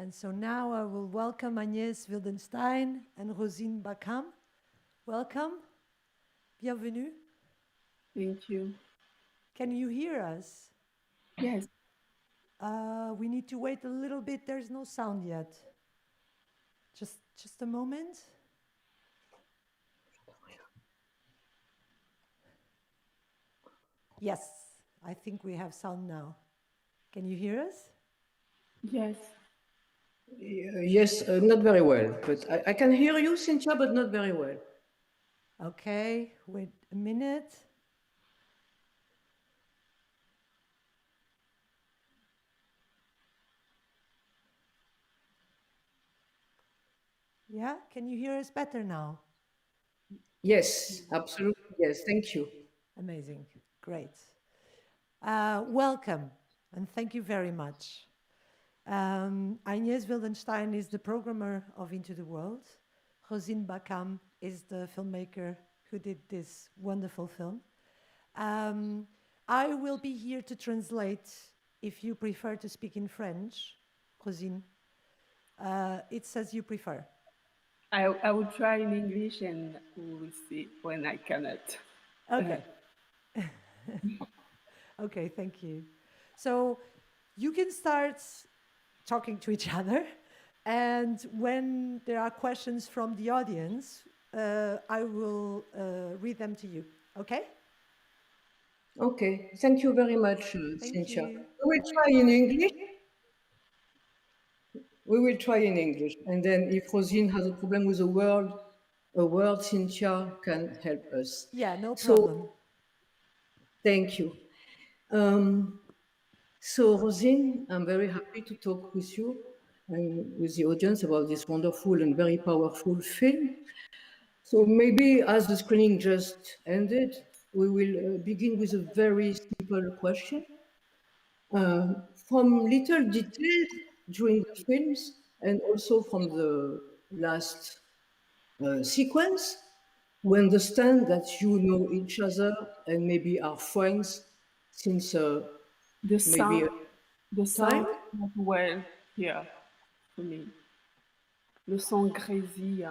And so now I will welcome Agnès Wildenstein and Rosine Bacam. Welcome. Bienvenue. Thank you. Can you hear us? Yes. We need to wait a little bit. There's no sound yet. Just a moment. Yes, I think we have sound now. Can you hear us? Yes. Yes, not very well, but I can hear you, Cynthia, but not very well. Okay, wait a minute. Yeah, can you hear us better now? Yes, absolutely. Yes, thank you. Amazing, great. Welcome, and thank you very much. Agnès Wildenstein is the programmer of Into the World. Rosine Bacam is the filmmaker who did this wonderful film. I will be here to translate if you prefer to speak in French, Rosine. It's as you prefer. I will try in English and we will see when I cannot. Okay. Okay, thank you. So you can start talking to each other. And when there are questions from the audience, I will read them to you. Okay? Okay, thank you very much, Thank Cynthia. you. We will try in English. We will try in English. And then if Rosine has a problem with a word, Cynthia can help us. Yeah, no So, problem. thank you. So, Rosine, I'm very happy to talk with you and with the audience about this wonderful and very powerful film. So maybe as the screening just ended, we will begin with a very simple question. From little details during the films and also from the last sequence, we understand that you know each other and maybe are friends since The maybe sound a time. is not well here for me. Le son grésille.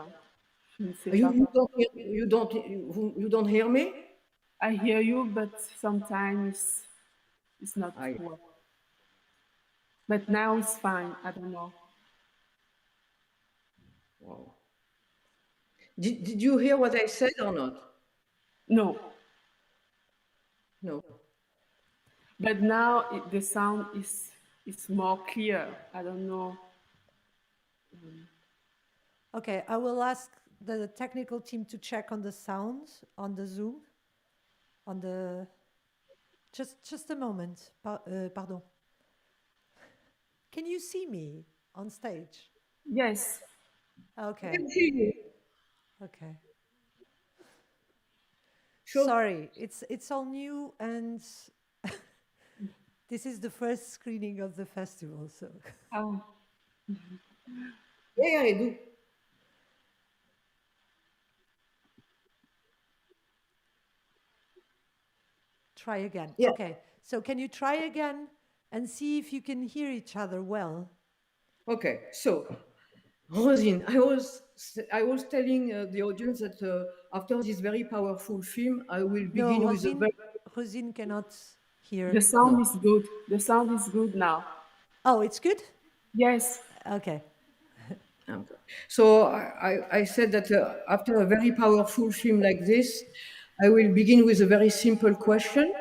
Je ne sais pas. You don't hear me? I hear you, but sometimes it's not I, well. But now it's fine. I don't know. wow. Did you hear what I said or not? No. No. But now the sound is more clear. I don't know. Okay, I will ask the technical team to check on the sound on the Zoom. On the just a moment. Pardon. Can you see me on stage? Yes. I Okay. can see you. Okay. Sure. Sorry, it's all new and this is the first screening of the festival, so Oh. Yeah, I do. try again. Yeah. Okay. So can you try again and see if you can hear each other well? Okay. So, Rosine, I was telling the audience that after this very powerful film, I will No, begin with a very Rosine cannot hear. The sound no. is good. The sound is good now. Oh, it's good? Yes. Okay. Okay. So I said that after a very powerful film like this, I will begin with a very simple question.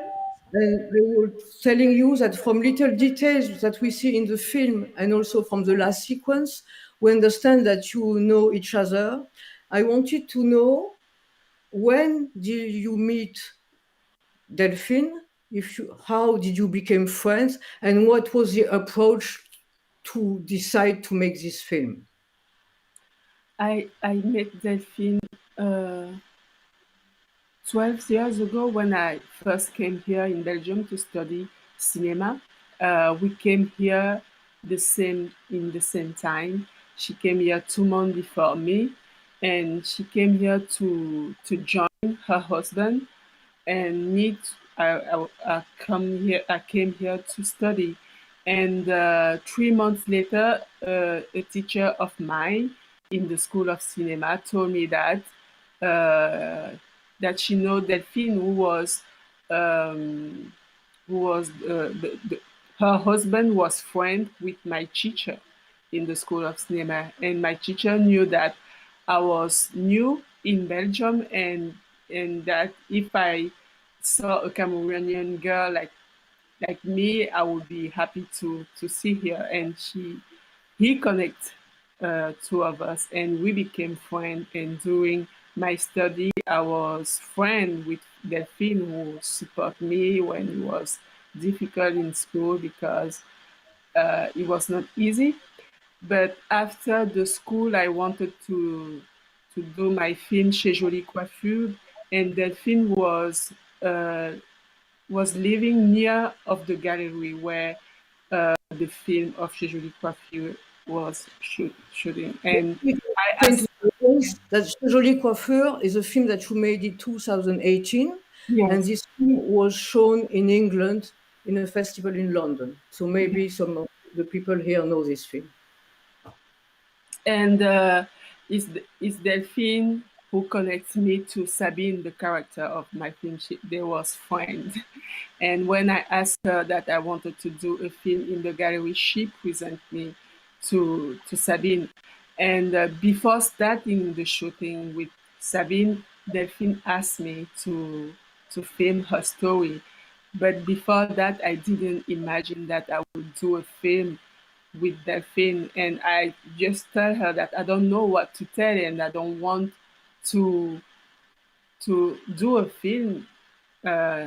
And I was telling you that from little details that we see in the film and also from the last sequence, we understand that you know each other. I wanted to know, when did you meet Delphine? How did you become friends? And what was the approach to decide to make this film? I met Delphine 12 years ago when I first came here in Belgium to study cinema. We came here in the same time. She came here 2 months before me, and she came here to join her husband and me. I came here to study, And 3 months later, a teacher of mine in the School of Cinema told me uh, that she know Delphine, um, who was her husband was friend with my teacher in the School of Cinema, and my teacher knew that I was new in Belgium, and that if I saw a Cameroonian girl like me, I would be happy to see her. And he connect two of us, and we became friends. And during my study, I was friend with Delphine, who support me when it was difficult in school because it was not easy. But after the school, I wanted to do my film chez Jolie Coiffure, and Delphine uh, was living near of the gallery where the film of Chez Jolie Coiffure was shooting. And It I explained to asked, the audience that Jolie Coiffure is a film that you made in 2018, and yes, this film was shown in England in a festival in London. So maybe some of the people here know this film. and it's Delphine who connects me to Sabine, the character of my film. They was friends. And when I asked her that I wanted to do a film in the gallery, she presented me to Sabine. And before starting the shooting with Sabine, Delphine asked me to film her story. But before that, I didn't imagine that I would do a film with Delphine, and I just tell her that I don't know what to tell her, and I don't want to do a film uh,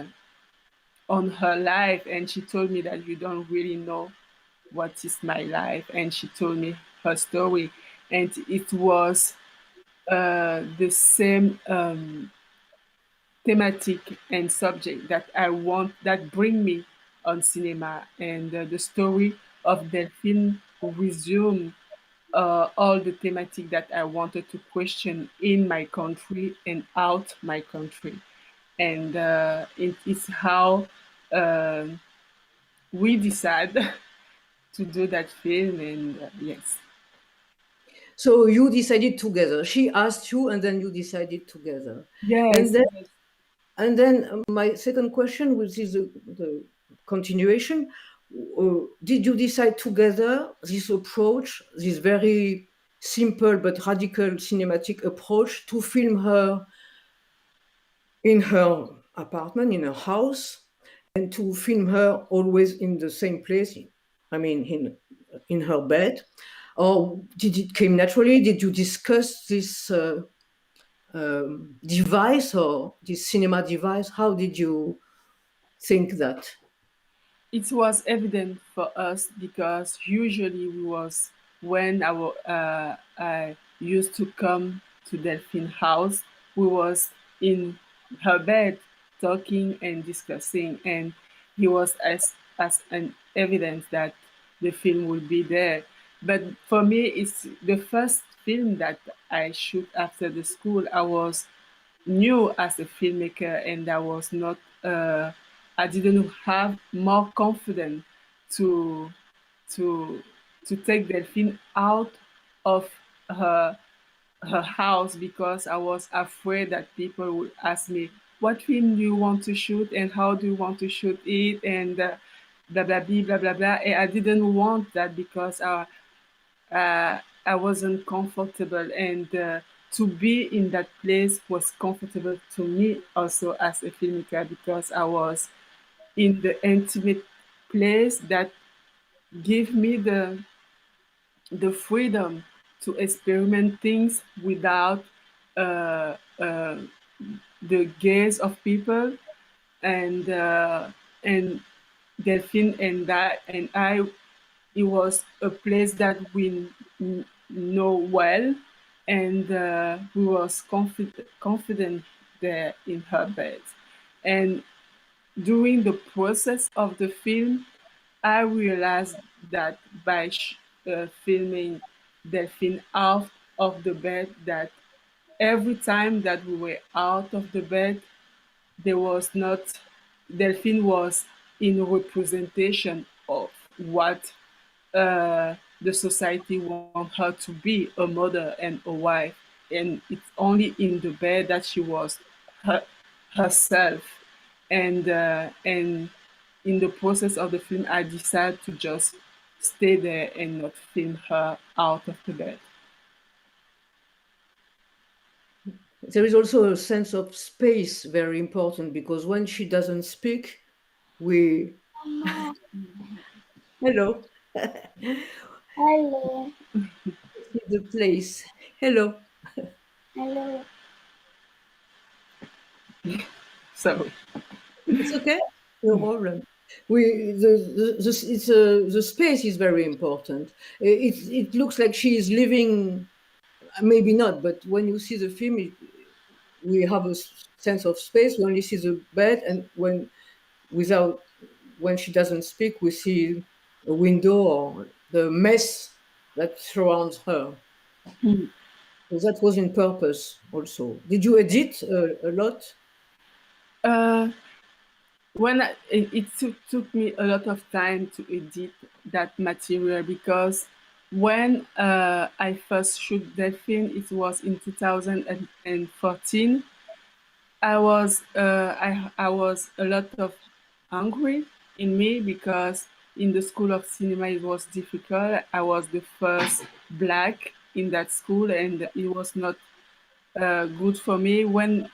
on her life. And she told me that you don't really know what is my life, and she told me her story, and it was the same thematic and subject that I want that bring me on cinema, and the story of Delphine resume all the thematic that I wanted to question in my country and out my country. And it is how um we decide to do that film. And yes, So you decided together. She asked you, and then you decided together. And yes, then, yes. my second question, which is the continuation, did you decide together this approach, this very simple but radical cinematic approach to film her in her apartment, in her house, and to film her always in the same place? I mean, in her bed, or did it came naturally? Did you discuss this device or this cinema device? How did you think that? It was evident for us because usually when I used to come to Delphine house, we was in her bed talking and discussing, and he was as an evidence that the film will be there. But for me, it's the first film that I shoot after the school. I was new as a filmmaker, and I didn't have more confidence to to to take Delphine out of her her house, because I was afraid that people would ask me, what film do you want to shoot and how do you want to shoot it, and blah blah blah blah blah blah. And I didn't want that because I wasn't comfortable, and to be in that place was comfortable to me also as a filmmaker, because I was in the intimate place that give me the freedom to experiment things without uh, uh, the gaze of people. And Delphine and I, it was a place that we know well, and we was confident there in her bed. And during the process of the film, I realized that by filming Delphine out of the bed, that every time that we were out of the bed, there was not Delphine was in representation of. what the society want her to be, a mother and a wife, and it's only in the bed that she was her, herself. And in the process of the film, I decided to just stay there and not film her out of the bed. There is also a sense of space very important, because when she doesn't speak, we hello Hello. see the place. Hello, Hello. So it's okay. No problem. We the space is very important. It looks like she is living, maybe not, but when you see the film, we have a sense of space. We only see the bed, and without when she doesn't speak, we see a window or the mess that surrounds her. So that was in purpose also. Did you edit a lot? uh, it took me a lot of time to edit that material because when I first shoot Delphine, it was in 2014. I was a lot of hungry in me because in the school of cinema it was difficult. I was the first black in that school, and it was not good for me. When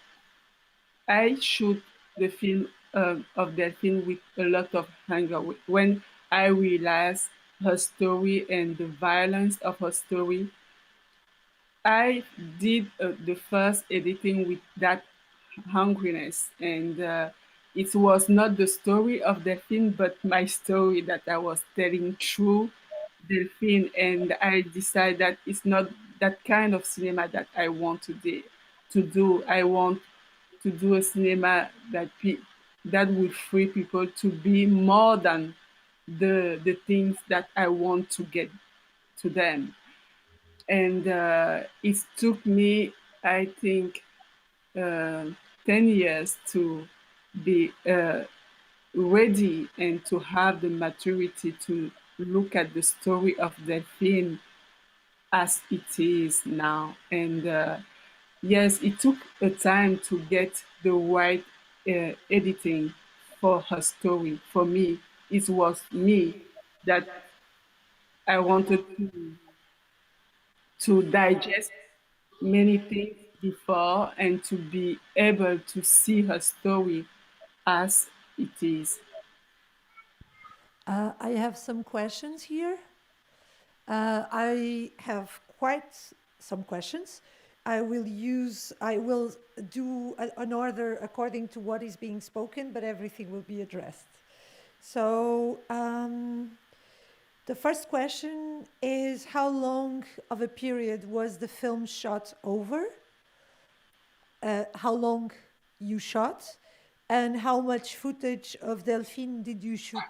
I shoot the film of Delphine with a lot of anger, when I realized her story and the violence of her story, I did the first editing with that hungriness, and it was not the story of Delphine, but my story that I was telling through Delphine, and I decided that it's not that kind of cinema that I want to do. I want to do a cinema that will free people to be more than the things that I want to get to them. And it took me, I think, uh, 10 years to be ready and to have the maturity to look at the story of Delphine as it is now. And yes, it took a time to get the right editing for her story. For me, it was me that I wanted to digest many things before and to be able to see her story as it is. I have some questions here. I have quite some questions. I will do an order according to what is being spoken, but everything will be addressed. So, the first question is, how long of a period was the film shot over? How long you shot? And how much footage of Delphine did you shoot?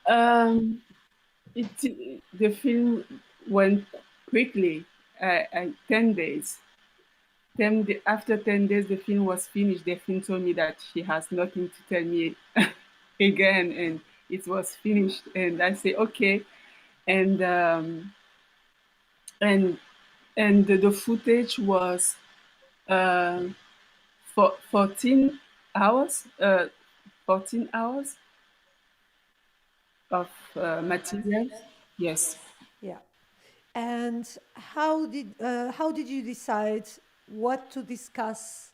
Um, the film went quickly. 10 days. After 10 days, the film was finished. The film told me that she has nothing to tell me again, and it was finished. And I say okay, and and and the footage was uh, 14 hours. 14 hours of material. Yes. Yeah. And how did you decide what to discuss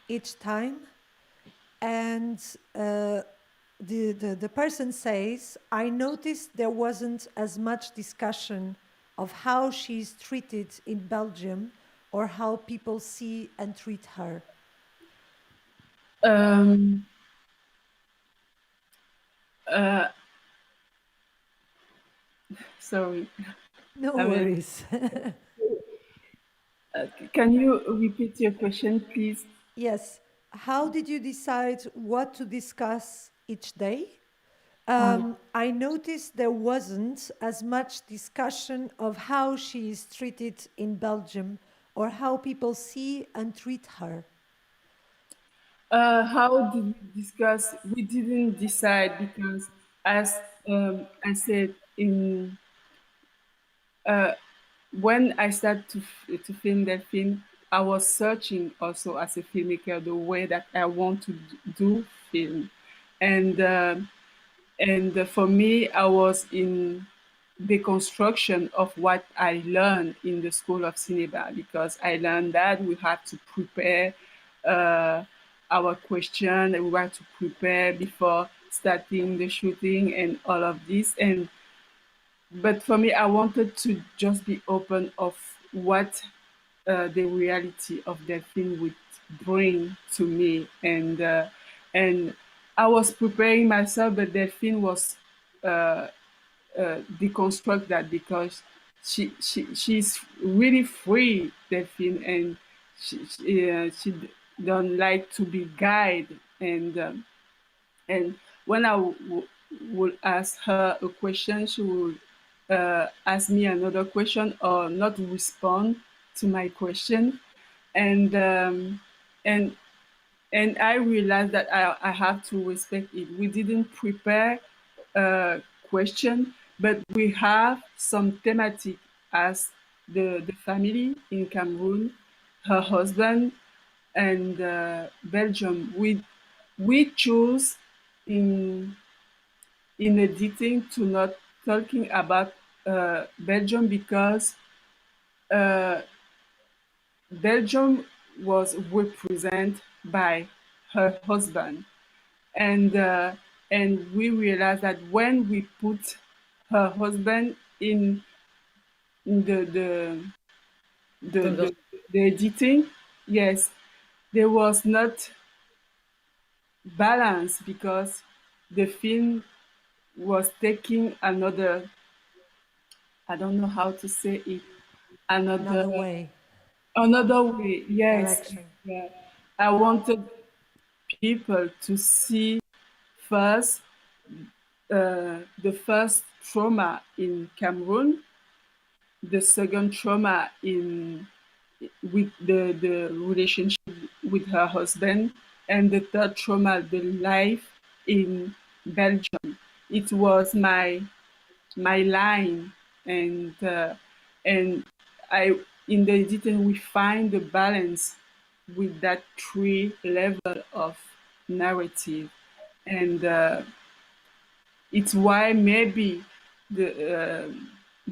each time? And the person says, I noticed there wasn't as much discussion of how she's treated in Belgium or how people see and treat her. Um, uh, Sorry. No I mean, worries. can you repeat your question, please? Yes. How did you decide what to discuss each day? Uh, I noticed there wasn't as much discussion of how she is treated in Belgium or how people see and treat her. How did we discuss? We didn't decide because, as I said, in when I started to film that film, I was searching also as a filmmaker the way that I want to do film, and for me, I was in the construction of what I learned in the School of Cinema because I learned that we have to prepare uh, our question, and we have to prepare before starting the shooting and all of this. And but for me, I wanted to just be open of what the reality of the film would bring to me, and I was preparing myself, but the film was uh, deconstruct that because she's really free, Delphine, and she don't like to be guided, and when I would ask her a question, she would ask me another question or not respond to my question, and and I realized that I have to respect it. We didn't prepare a question, but we have some thematic as the family in Cameroon, her husband, and Belgium. We choose in editing to not talking about Belgium because uh, Belgium was represented by her husband, and we realized that when we put her husband in Don't the, the editing, yes, there was not balance because the film was taking another, I don't know how to say it, another Another way, another way. Yes, direction. yeah. I wanted people to see first the first trauma in Cameroon, the second trauma in with the relationship with her husband, and the third trauma, the life in Belgium. It was my line, and and I in the editing we find the balance with that three level of narrative, and it's why maybe the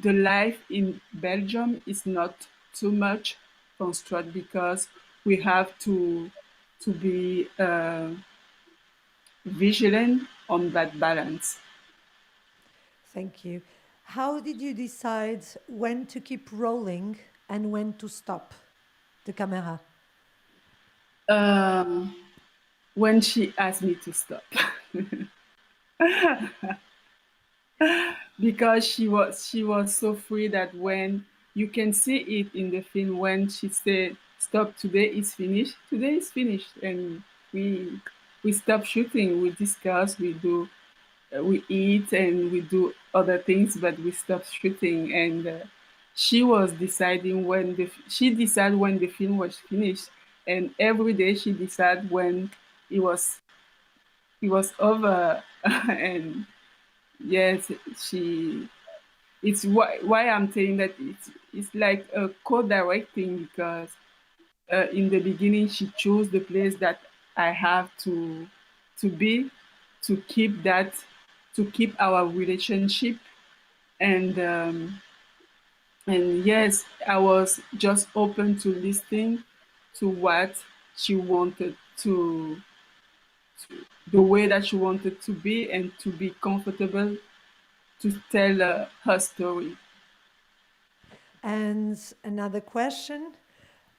life in Belgium is not too much construct because we have to be vigilant on that balance. Thank you. How did you decide when to keep rolling and when to stop the camera? Um, when she asked me to stop, because she was so free that when you can see it in the film when she said stop, today is finished, and we stop shooting, we discuss, we do we eat and we do other things, but we stop shooting, and she was deciding when she decided when the film was finished, and every day she decided when it was over. And yes, she it's why I'm saying that it's like a co-directing because in the beginning she chose the place that I have to be, to keep that, to keep our relationship, and yes, I was just open to listening to what she wanted the way that she wanted to be, and to be comfortable to tell her story. And another question,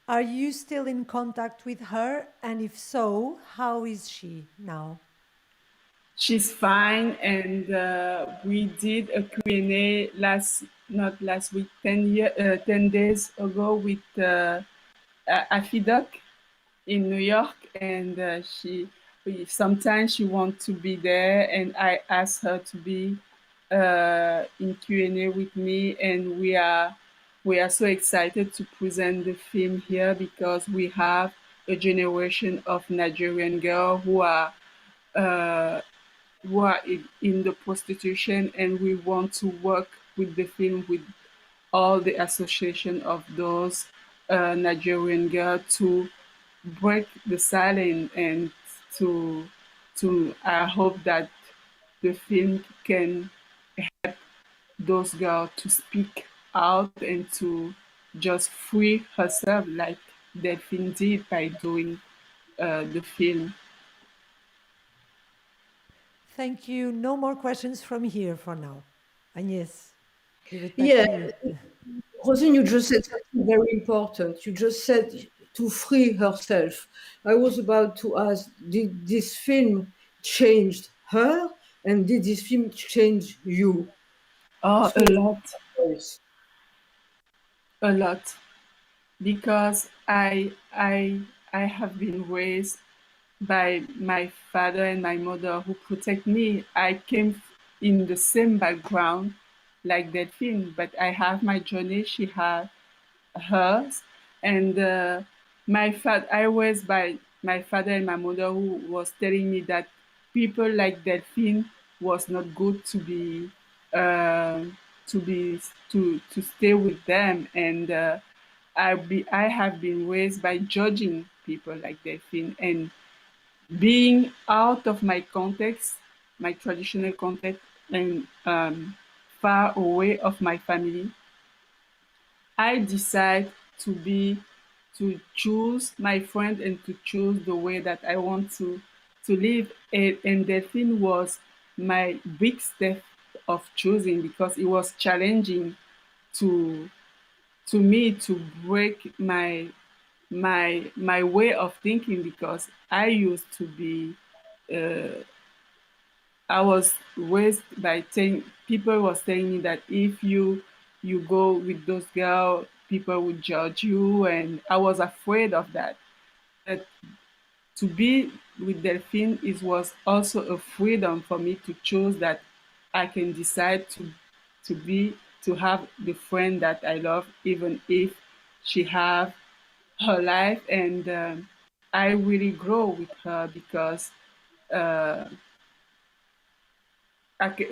are you still in contact with her? And if so, how is she now? She's fine, and we did a Q&A not last week, 10 days ago with Afidoc in New York, and sometimes she wants to be there, and I asked her to be in Q&A with me, and we are so excited to present the film here because we have a generation of Nigerian girls uh, who are in the prostitution, and we want to work with the film with all the association of those Nigerian girls to break the silence and to I hope that the film can those girls to speak out and to just free herself like Delphine did by doing the film. Thank you. No more questions from here for now. Agnès, give it back Yeah, to you. Rosine, you just said something very important. You just said to free herself. I was about to ask, did this film changed her, and did this film change you? Oh, Through voice? a lot, because I have been raised by my father and my mother who protect me. I came in the same background like Delphine, but I have my journey. She had hers, and I was by my father and my mother who was telling me that people like Delphine was not good uh, to be to stay with them, and I have been raised by judging people like Delphine and being out of my context, my traditional context, and far away of my family. I decide to be to choose my friend and to choose the way that I want to live. And the thing was my big step of choosing, because it was challenging to me to break my way of thinking, because I used to be I was raised by saying people was telling me that if you go with those girls, people would judge you, and I was afraid of that. But to be with Delphine, it was also a freedom for me to choose that I can decide to be to have the friend that I love, even if she have her life, and I really grow with her because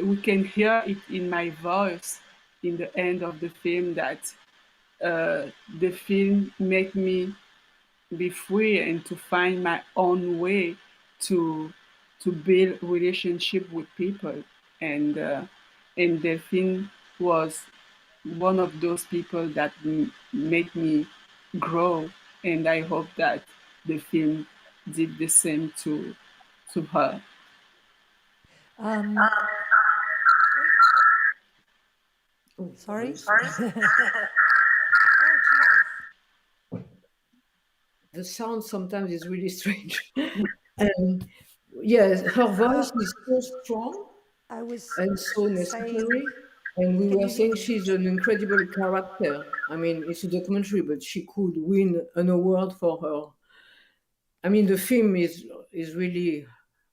we can hear it in my voice in the end of the film that the film make me be free and to find my own way to build relationship with people, and the film was one of those people that make me grow, and I hope that the film did the same to her. Um, wait, Oh, sorry. sorry. Oh, Jesus. The sound sometimes is really strange. And yes, her voice is so strong I was and so saying, necessary. And we can were you hear saying me? she's an incredible character. I mean, it's a documentary, but she could win an award for her. I mean, the film is really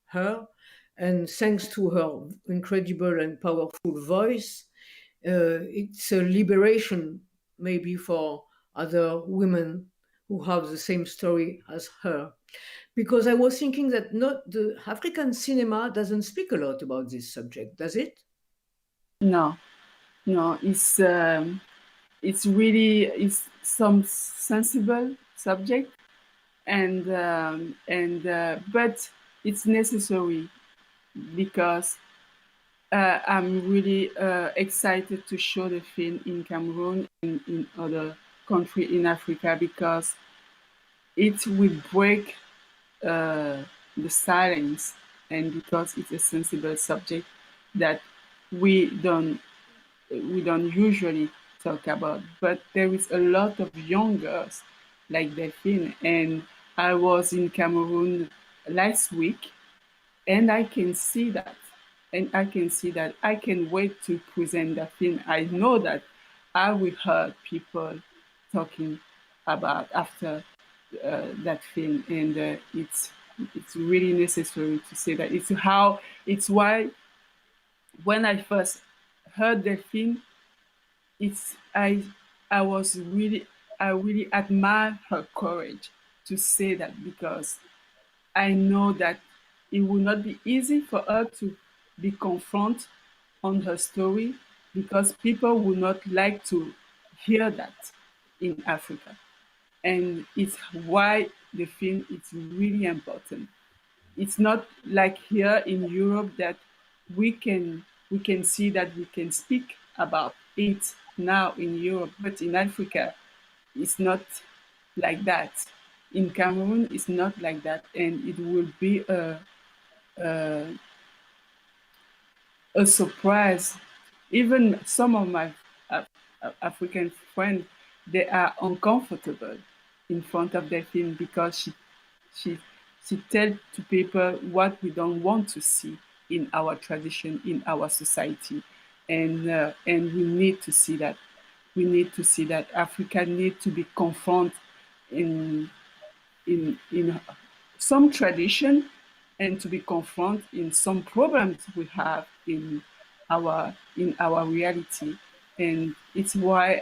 her, and thanks to her incredible and powerful voice, it's a liberation maybe for other women who have the same story as her. Because I was thinking that not the African cinema doesn't speak a lot about this subject, does it? No, no, it's really it's some sensible subject, and but it's necessary, because I'm really excited to show the film in Cameroon and in other country in Africa, because it will break uh, the silence, and because it's a sensible subject that we don't we don't usually talk about. But there is a lot of young girls like Delphine, and I was in Cameroon last week, and I can see that. And I can see that. I can wait to present the film. I know that I will hear people talking about after that film, and it's really necessary to say that. It's why when I first heard the film, it's I was really I really admire her courage, to say that because I know that it will not be easy for her to be confronted on her story because people would not like to hear that in Africa. And it's why the film is really important. It's not like here in Europe that we can see that we can speak about it now in Europe, but in Africa it's not like that. In Cameroon it's not like that, and it will be a surprise. Even some of my uh, African friends, they are uncomfortable in front of their film because she she tells to people what we don't want to see in our tradition, in our society, and we need to see that. We need to see that Africa need to be confronted in in some tradition and to be confronted in some problems we have in our reality. And it's why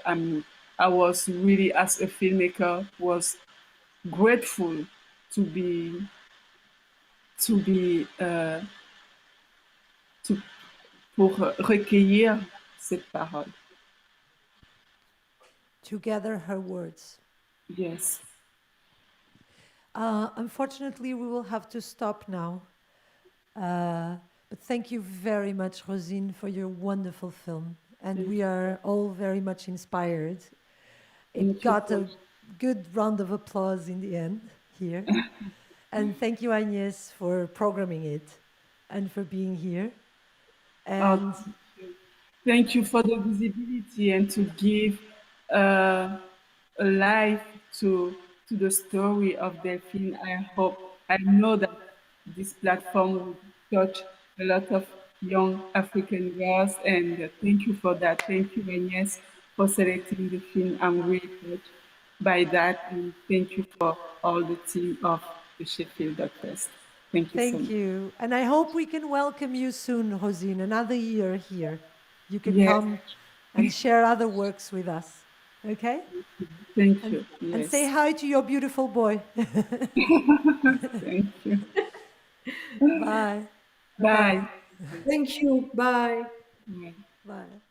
I was really, as a filmmaker, was grateful to be to be to, pour recueillir cette parole. To gather her words. Yes. Unfortunately, we will have to stop now. But thank you very much, Rosine, for your wonderful film. And we are all very much inspired. It Thank you got for- a good round of applause in the end here. And thank you, Agnes, for programming it and for being here. And Thank you for the visibility and to give a life to the story of Delphine. I know that this platform will touch a lot of young African girls, and thank you for that. Thank you, Agnes, for selecting the film. I'm really touched by that, and thank you for all the team of the Sheffield DocFest. Thank you so thank much. you. And I hope we can welcome you soon, Rosine, another year here. You can Yes, come and share other works with us. Okay? thank And, you. and say Yes, hi to your beautiful boy. thank you. Bye. Bye. Thank you. Bye. Bye. Bye.